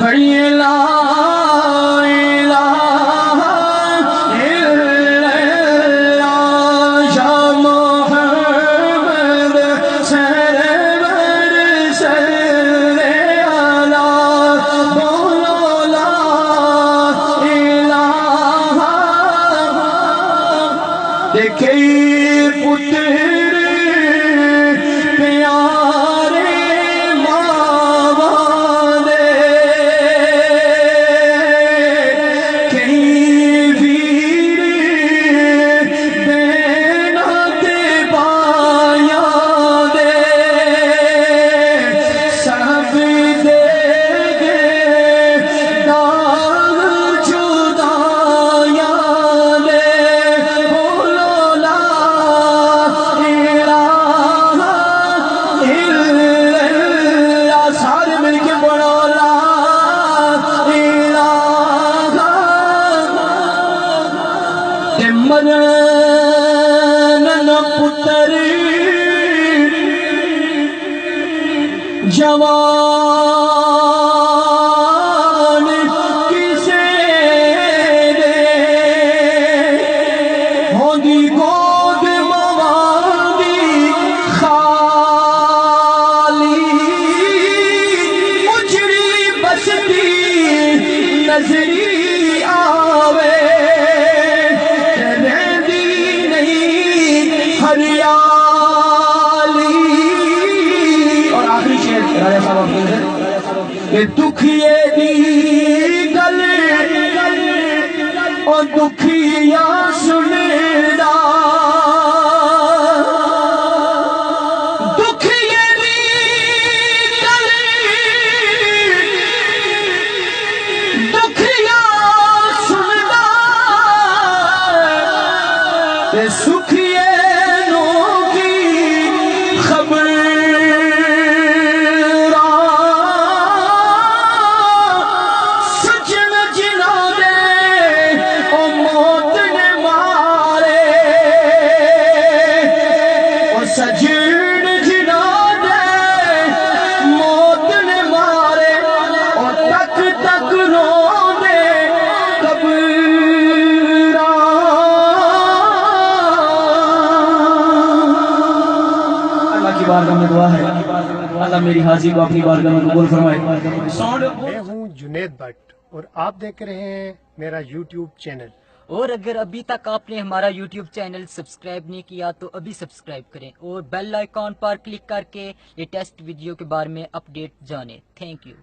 پڑھیے لا الہ الا اللہ یا محمد سرور صلی علی بولو لا الہ دیکھے پتر مرن پتر جوان کسے دے ہوندی گود مواندی خالی اجڑی بستی نظری آوے کہ دکھیے دی گل اور دکھیا سندا دکھیے دی گل دکھیا سندا تے سکھیے نو کی خبر سجن جنا دے موت نے مارے اور تک تک رو دے قبراں اللہ کی بارگاہ میں دعا ہے اللہ میری حاضری کو اپنی بارگاہ میں قبول فرمائے میں ہوں جنید بٹ اور آپ دیکھ رہے ہیں میرا یوٹیوب چینل اور اگر ابھی تک آپ نے ہمارا یوٹیوب چینل سبسکرائب نہیں کیا تو ابھی سبسکرائب کریں اور بیل آئیکن پر کلک کر کے لیٹسٹ ویڈیو کے بارے میں اپڈیٹ جانیں۔ Thank you.